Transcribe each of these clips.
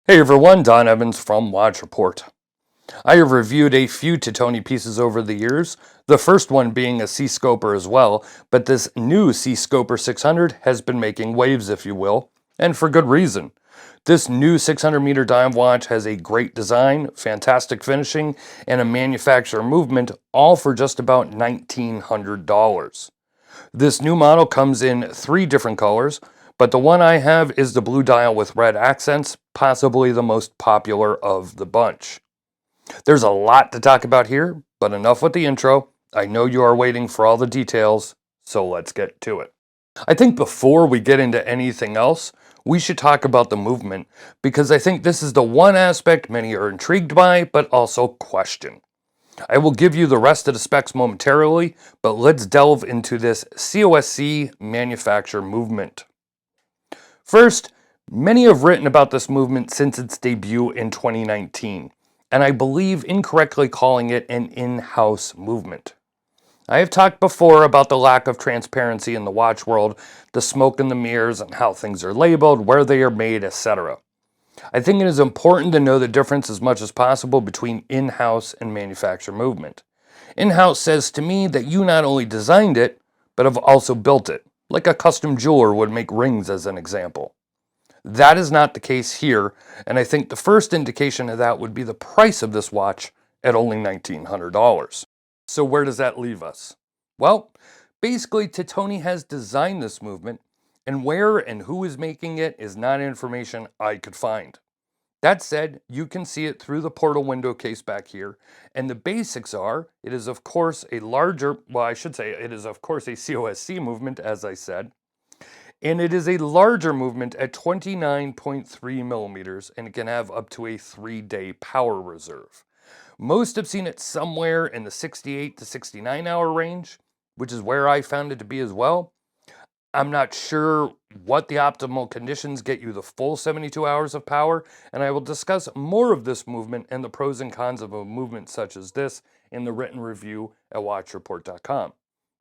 Hey everyone, Don Evans from Watchreport. I have reviewed a few Titoni pieces over the years, the first one being a Seascoper as well, but this new Seascoper 600 has been making waves, if you will, and for good reason. This new 600 meter dive watch has a great design, fantastic finishing, and a manufacturer movement, all for just about $1,900. This new model comes in 3 different colors, but the one I have is the blue dial with red accents, possibly the most popular of the bunch. There's a lot to talk about here, but enough with the intro. I know you are waiting for all the details, so let's get to it. I think before we get into anything else, we should talk about the movement, because I think this is the one aspect many are intrigued by, but also question. I will give you the rest of the specs momentarily, but let's delve into this COSC manufacture movement. First, many have written about this movement since its debut in 2019, and I believe incorrectly calling it an in-house movement. I have talked before about the lack of transparency in the watch world, the smoke and the mirrors, and how things are labeled, where they are made, etc. I think it is important to know the difference as much as possible between in-house and manufacture movement. In-house says to me that you not only designed it, but have also built it, like a custom jeweler would make rings as an example. That is not the case here, and I think the first indication of that would be the price of this watch at only $1,900. So where does that leave us? Well, basically Titoni has designed this movement, and where and who is making it is not information I could find. That said, you can see it through the portal window case back here, and the basics are, it is of course a larger, well I should say it is of course a COSC movement, as I said, and it is a larger movement at 29.3 millimeters, and it can have up to a 3-day power reserve. Most have seen it somewhere in the 68 to 69 hour range, which is where I found it to be as well. I'm not sure what the optimal conditions get you the full 72 hours of power, and I will discuss more of this movement and the pros and cons of a movement such as this in the written review at watchreport.com.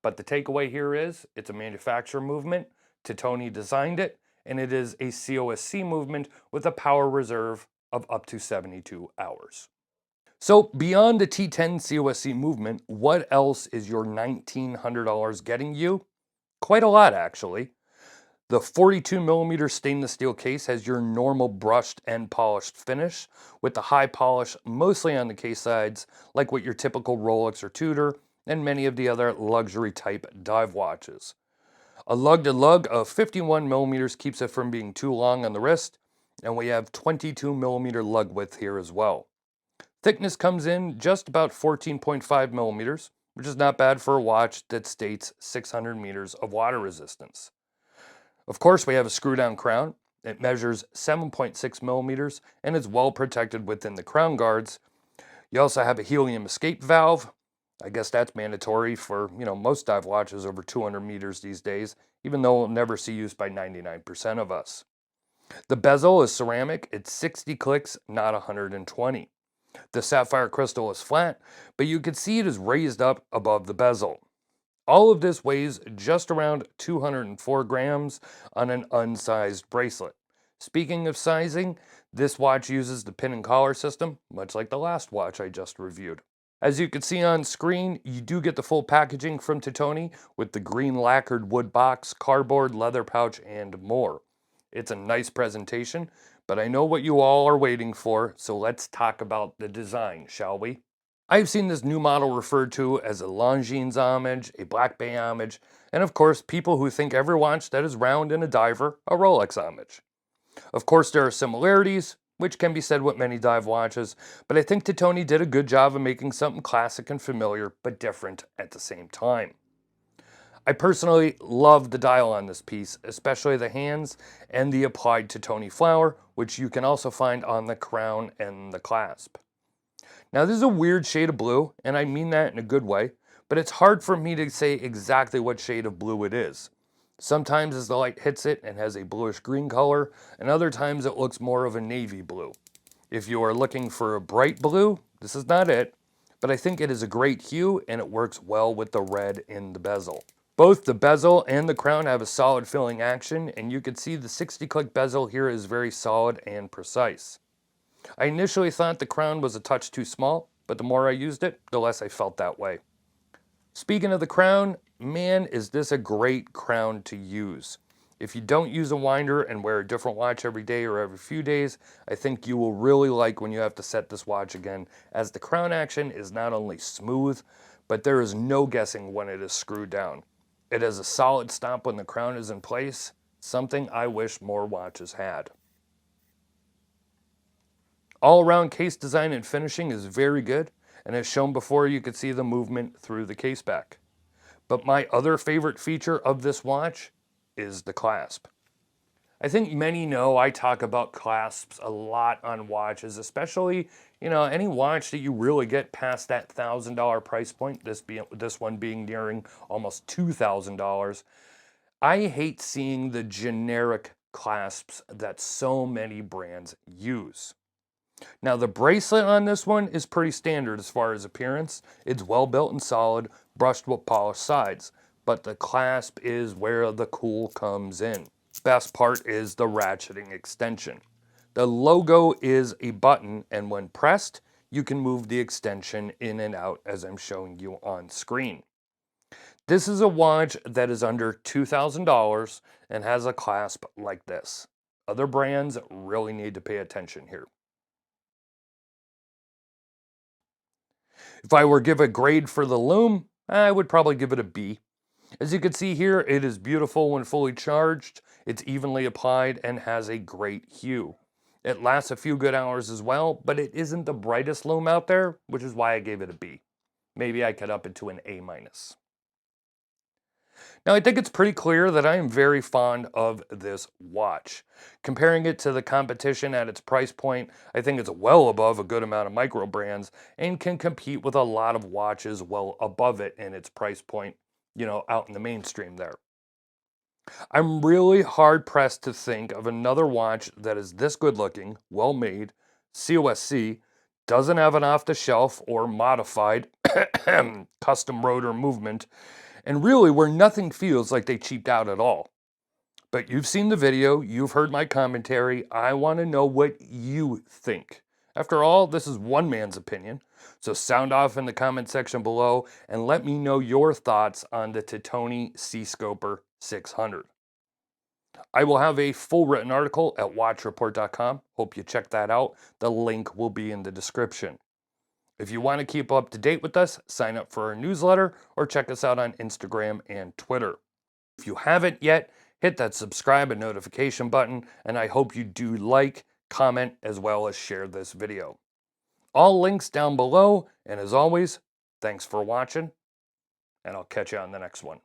But the takeaway here is, it's a manufacturer movement, Titoni designed it, and it is a COSC movement with a power reserve of up to 72 hours. So beyond the T10 COSC movement, what else is your $1,900 getting you? Quite a lot, actually. The 42 millimeter stainless steel case has your normal brushed and polished finish, with the high polish mostly on the case sides, like what your typical Rolex or Tudor, and many of the other luxury type dive watches. A lug-to-lug of 51 millimeters keeps it from being too long on the wrist, and we have 22 millimeter lug width here as well. Thickness comes in just about 14.5 millimeters, which is not bad for a watch that states 600 meters of water resistance. Of course, we have a screw-down crown. It measures 7.6 millimeters and is well protected within the crown guards. You also have a helium escape valve. I guess that's mandatory for, most dive watches over 200 meters these days, even though we'll never see use by 99% of us. The bezel is ceramic. It's 60 clicks, not 120. The sapphire crystal is flat, but you can see it is raised up above the bezel. All of this weighs just around 204 grams on an unsized bracelet. Speaking of sizing, this watch uses the pin and collar system, much like the last watch I just reviewed. As you can see on screen, you do get the full packaging from Titoni with the green lacquered wood box, cardboard, leather pouch, and more. It's a nice presentation, but I know what you all are waiting for, so let's talk about the design, shall we? I've seen this new model referred to as a Longines homage, a Black Bay homage, and of course people who think every watch that is round in a diver a Rolex homage. Of course there are similarities, which can be said with many dive watches, but I think Titoni did a good job of making something classic and familiar, but different at the same time. I personally love the dial on this piece, especially the hands and the applied Titoni flower, which you can also find on the crown and the clasp. Now this is a weird shade of blue, and I mean that in a good way, but it's hard for me to say exactly what shade of blue it is. Sometimes as the light hits it, it has a bluish green color, and other times it looks more of a navy blue. If you are looking for a bright blue, this is not it, but I think it is a great hue and it works well with the red in the bezel. Both the bezel and the crown have a solid filling action, and you can see the 60 click bezel here is very solid and precise. I initially thought the crown was a touch too small, but the more I used it, the less I felt that way. Speaking of the crown, man, is this a great crown to use. If you don't use a winder and wear a different watch every day or every few days, I think you will really like when you have to set this watch again, as the crown action is not only smooth, but there is no guessing when it is screwed down. It has a solid stop when the crown is in place, something I wish more watches had. All-around case design and finishing is very good, and as shown before, you could see the movement through the case back. But my other favorite feature of this watch is the clasp. I think many know I talk about clasps a lot on watches, especially, any watch that you really get past that $1,000 price point, this one being nearing almost $2,000. I hate seeing the generic clasps that so many brands use. Now the bracelet on this one is pretty standard as far as appearance. It's well built and solid, brushed with polished sides, but the clasp is where the cool comes in. Best part is the ratcheting extension. The logo is a button, and when pressed, you can move the extension in and out as I'm showing you on screen. This is a watch that is under $2,000 and has a clasp like this. Other brands really need to pay attention here. If I were to give a grade for the Lume, I would probably give it a B. As you can see here, it is beautiful when fully charged, it's evenly applied, and has a great hue. It lasts a few good hours as well, but it isn't the brightest Lume out there, which is why I gave it a B. Maybe I could up it to an A-. Now, I think it's pretty clear that I am very fond of this watch. Comparing it to the competition at its price point, I think it's well above a good amount of micro brands and can compete with a lot of watches well above it in its price point, out in the mainstream there. I'm really hard pressed to think of another watch that is this good looking, well made, COSC, doesn't have an off the shelf or modified custom rotor movement, and really where nothing feels like they cheaped out at all. But you've seen the video, you've heard my commentary, I want to know what you think. After all, this is one man's opinion, so sound off in the comment section below and let me know your thoughts on the Titoni Seascoper 600. I will have a full written article at watchreport.com. Hope you check that out. The link will be in the description. If you want to keep up to date with us, sign up for our newsletter or check us out on Instagram and Twitter. If you haven't yet, hit that subscribe and notification button, and I hope you do like, comment, as well as share this video. All links down below, and as always, thanks for watching, and I'll catch you on the next one.